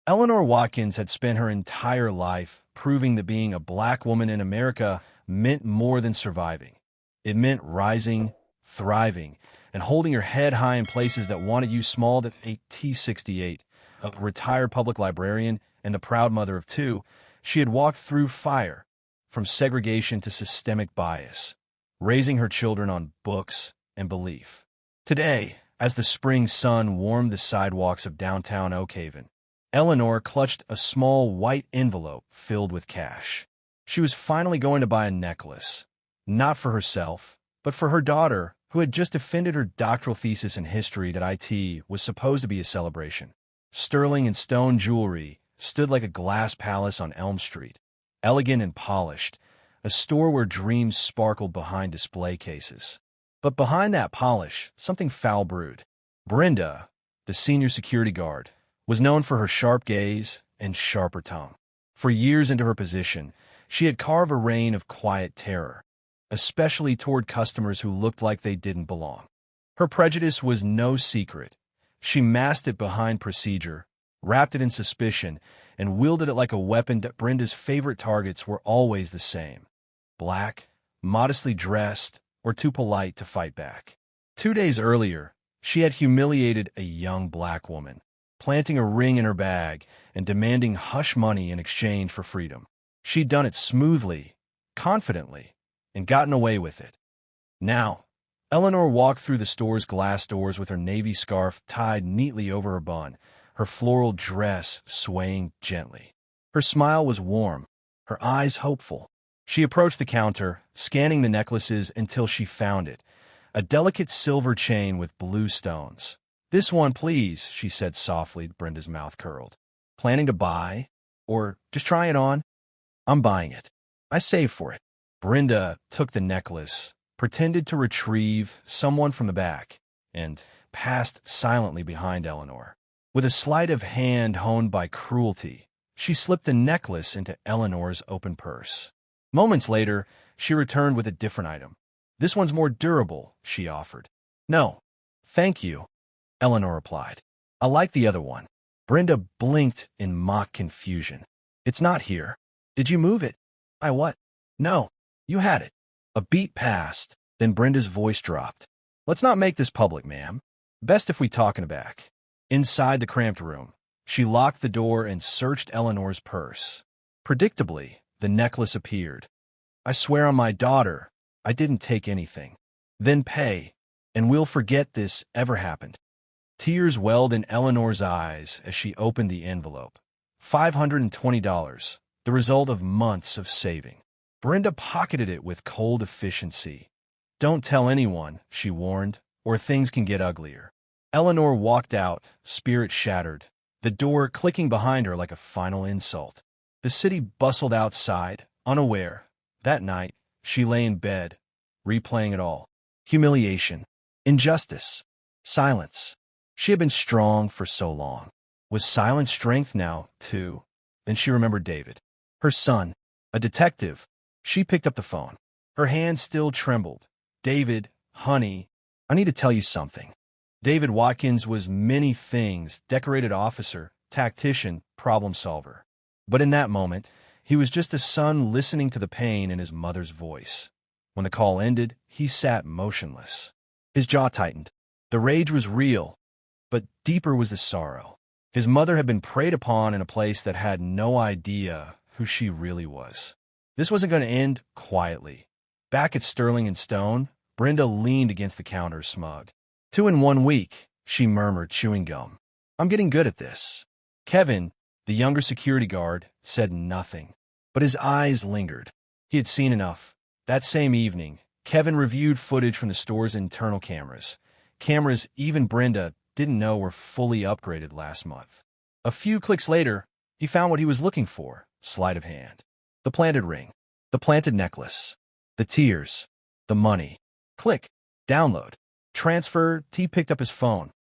Eleanor Watkins had spent her entire life proving that being a black woman in America meant more than surviving. It meant rising, thriving, and holding your head high in places that wanted you small. That a T-68, a retired public librarian and a proud mother of two, she had walked through fire, from segregation to systemic bias, raising her children on books and belief. Today, as the spring sun warmed the sidewalks of downtown Oak Haven, Eleanor clutched a small white envelope filled with cash. She was finally going to buy a necklace, not for herself, but for her daughter, who had just defended her doctoral thesis in history at IT was supposed to be a celebration. Sterling and stone jewelry stood like a glass palace on Elm Street, elegant and polished, a store where dreams sparkled behind display cases. But behind that polish, something foul brewed. Brenda, the senior security guard, was known for her sharp gaze and sharper tongue. For years into her position, she had carved a reign of quiet terror, especially toward customers who looked like they didn't belong. Her prejudice was no secret. She masked it behind procedure, wrapped it in suspicion, and wielded it like a weapon. That Brenda's favorite targets were always the same: black, modestly dressed, or too polite to fight back. 2 days earlier, she had humiliated a young black woman, planting a ring in her bag and demanding hush money in exchange for freedom. She'd done it smoothly, confidently, and gotten away with it. Now, Eleanor walked through the store's glass doors with her navy scarf tied neatly over her bun, her floral dress swaying gently. Her smile was warm, her eyes hopeful. She approached the counter, scanning the necklaces until she found it, a delicate silver chain with blue stones. "This one, please," she said softly. Brenda's mouth curled. "Planning to buy? Or just try it on?" "I'm buying it. I saved for it." Brenda took the necklace, pretended to retrieve someone from the back, and passed silently behind Eleanor. With a sleight of hand honed by cruelty, she slipped the necklace into Eleanor's open purse. Moments later, she returned with a different item. "This one's more durable," she offered. "No, thank you," Eleanor replied. "I like the other one." Brenda blinked in mock confusion. "It's not here. Did you move it?" "I what?" "No, you had it." A beat passed, then Brenda's voice dropped. "Let's not make this public, ma'am. Best if we talk in the back." Inside the cramped room, she locked the door and searched Eleanor's purse. Predictably, the necklace appeared. "I swear on my daughter, I didn't take anything." "Then pay, and we'll forget this ever happened." Tears welled in Eleanor's eyes as she opened the envelope. $520, the result of months of saving. Brenda pocketed it with cold efficiency. "Don't tell anyone," she warned, "or things can get uglier." Eleanor walked out, spirit shattered, the door clicking behind her like a final insult. The city bustled outside, unaware. That night, she lay in bed, replaying it all. Humiliation, injustice, silence. She had been strong for so long. Was silent strength now, too? Then she remembered David, her son, a detective. She picked up the phone. Her hand still trembled. "David, honey, I need to tell you something." David Watkins was many things: decorated officer, tactician, problem solver. But in that moment, he was just a son listening to the pain in his mother's voice. When the call ended, he sat motionless. His jaw tightened. The rage was real, but deeper was the sorrow. His mother had been preyed upon in a place that had no idea who she really was. This wasn't going to end quietly. Back at Sterling and Stone, Brenda leaned against the counter, smug. 2 in 1 week, she murmured, chewing gum. "I'm getting good at this." Kevin, the younger security guard, said nothing, but his eyes lingered. He had seen enough. That same evening, Kevin reviewed footage from the store's internal cameras. Cameras even Brenda didn't know were fully upgraded last month. A few clicks later, he found what he was looking for: sleight of hand. The planted ring, the planted necklace, the tears, the money. Click, download, transfer. He picked up his phone.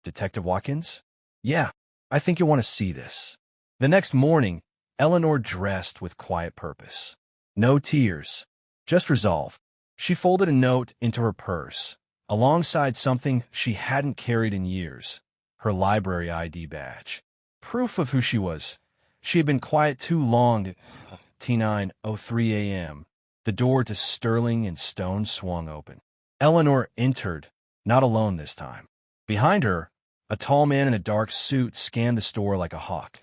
"Detective Watkins? Yeah, I think you'll want to see this." The next morning, Eleanor dressed with quiet purpose. No tears, just resolve. She folded a note into her purse, alongside something she hadn't carried in years: her library ID badge. Proof of who she was. She had been quiet too long. At T9:03 a.m. The door to Sterling and Stone swung open. Eleanor entered, not alone this time. Behind her, a tall man in a dark suit scanned the store like a hawk.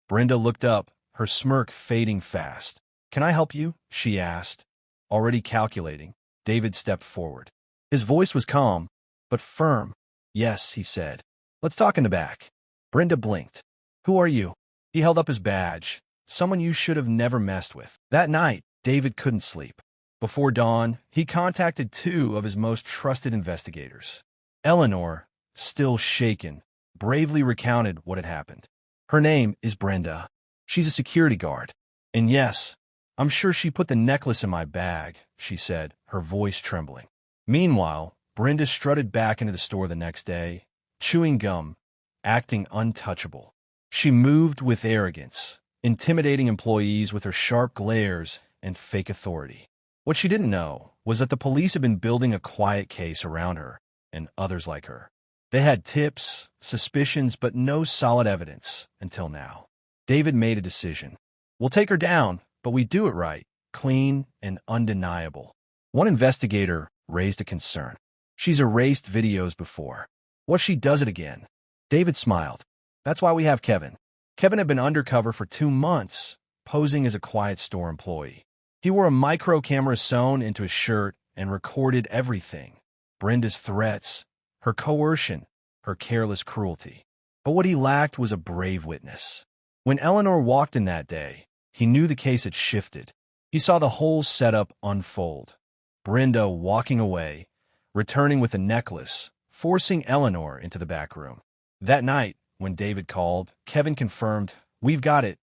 Brenda looked up, her smirk fading fast. "Can I help you?" she asked. Already calculating, David stepped forward. His voice was calm, but firm. "Yes," he said. "Let's talk in the back." Brenda blinked. "Who are you?" He held up his badge. "Someone you should have never messed with." That night, David couldn't sleep. Before dawn, he contacted two of his most trusted investigators. Eleanor, still shaken, bravely recounted what had happened. "Her name is Brenda. She's a security guard. And yes, I'm sure she put the necklace in my bag," she said, her voice trembling. Meanwhile, Brenda strutted back into the store the next day, chewing gum, acting untouchable. She moved with arrogance, intimidating employees with her sharp glares and fake authority. What she didn't know was that the police had been building a quiet case around her and others like her. They had tips, suspicions, but no solid evidence until now. David made a decision. "We'll take her down, but we do it right, clean and undeniable." One investigator raised a concern. "She's erased videos before. What if she does it again?" David smiled. "That's why we have Kevin." Kevin had been undercover for 2 months, posing as a quiet store employee. He wore a micro camera sewn into his shirt and recorded everything. Brenda's threats, her coercion, her careless cruelty. But what he lacked was a brave witness. When Eleanor walked in that day, he knew the case had shifted. He saw the whole setup unfold. Brenda walking away, returning with a necklace, forcing Eleanor into the back room. That night, when David called, Kevin confirmed, "We've got it.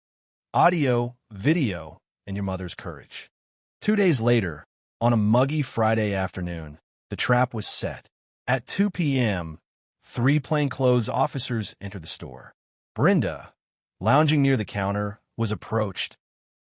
Audio, video, and your mother's courage." 2 days later, on a muggy Friday afternoon, the trap was set. At 2 p.m., 3 plainclothes officers entered the store. Brenda, lounging near the counter, was approached.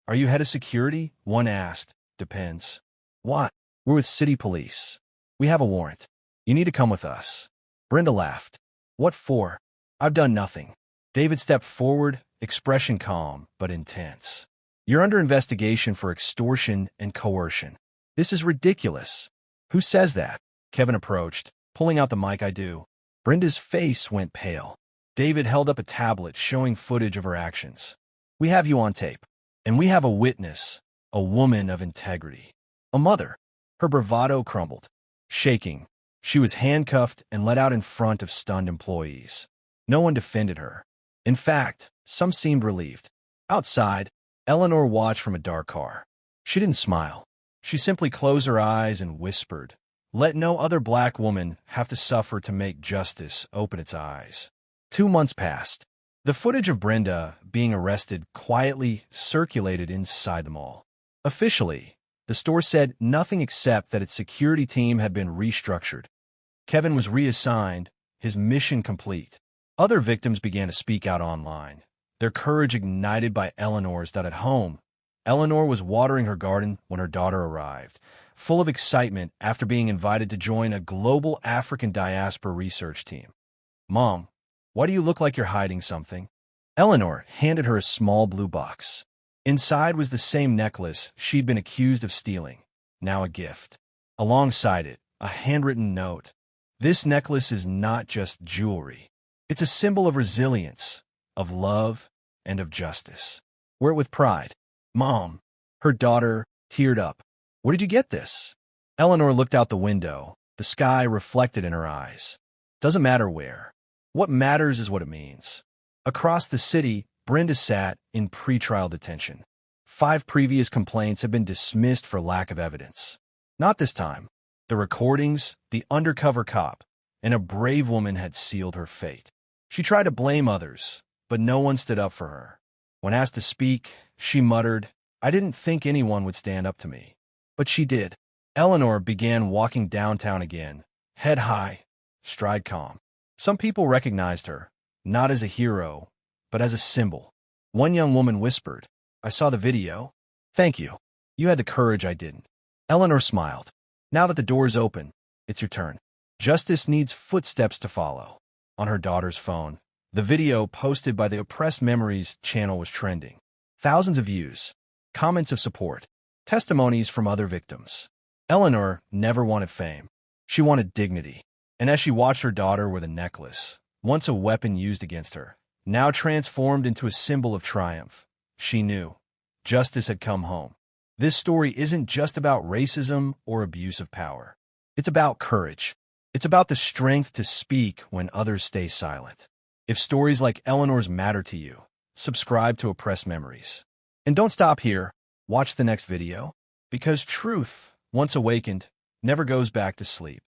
"Are you head of security?" one asked. "Depends." "What?" "We're with city police. We have a warrant. You need to come with us." Brenda laughed. "What for?" "I've done nothing." David stepped forward, expression calm but intense. "You're under investigation for extortion and coercion." "This is ridiculous." "Who says that?" Kevin approached, pulling out the mic. "I do." Brenda's face went pale. David held up a tablet showing footage of her actions. "We have you on tape. And we have a witness, a woman of integrity. A mother." Her bravado crumbled. Shaking, she was handcuffed and led out in front of stunned employees. No one defended her. In fact, some seemed relieved. Outside, Eleanor watched from a dark car. She didn't smile. She simply closed her eyes and whispered, "Let no other black woman have to suffer to make justice open its eyes." 2 months passed. The footage of Brenda being arrested quietly circulated inside the mall. Officially, the store said nothing except that its security team had been restructured. Kevin was reassigned, his mission complete. Other victims began to speak out online, their courage ignited by Eleanor's that at home. Eleanor was watering her garden when her daughter arrived, full of excitement after being invited to join a global African diaspora research team. "Mom, why do you look like you're hiding something?" Eleanor handed her a small blue box. Inside was the same necklace she'd been accused of stealing, now a gift. Alongside it, a handwritten note. "This necklace is not just jewelry. It's a symbol of resilience, of love, and of justice. Wear it with pride." "Mom," her daughter teared up. "Where did you get this?" Eleanor looked out the window, the sky reflected in her eyes. "Doesn't matter where. What matters is what it means." Across the city, Brenda sat in pretrial detention. 5 previous complaints had been dismissed for lack of evidence. Not this time. The recordings, the undercover cop, and a brave woman had sealed her fate. She tried to blame others, but no one stood up for her. When asked to speak, she muttered, "I didn't think anyone would stand up to me." But she did. Eleanor began walking downtown again, head high, stride calm. Some people recognized her, not as a hero, but as a symbol. One young woman whispered, "I saw the video. Thank you. You had the courage I didn't." Eleanor smiled. "Now that the door's open, it's your turn. Justice needs footsteps to follow." On her daughter's phone, The video posted by the Oppressed Memories channel was trending. Thousands of views, comments of support, testimonies from other victims. Eleanor never wanted fame. She wanted dignity. And as she watched her daughter with a necklace, once a weapon used against her, now transformed into a symbol of triumph, she knew justice had come home. This story isn't just about racism or abuse of power. It's about courage. It's about the strength to speak when others stay silent. If stories like Eleanor's matter to you, subscribe to Oppressed Memories. And don't stop here. Watch the next video, because truth, once awakened, never goes back to sleep.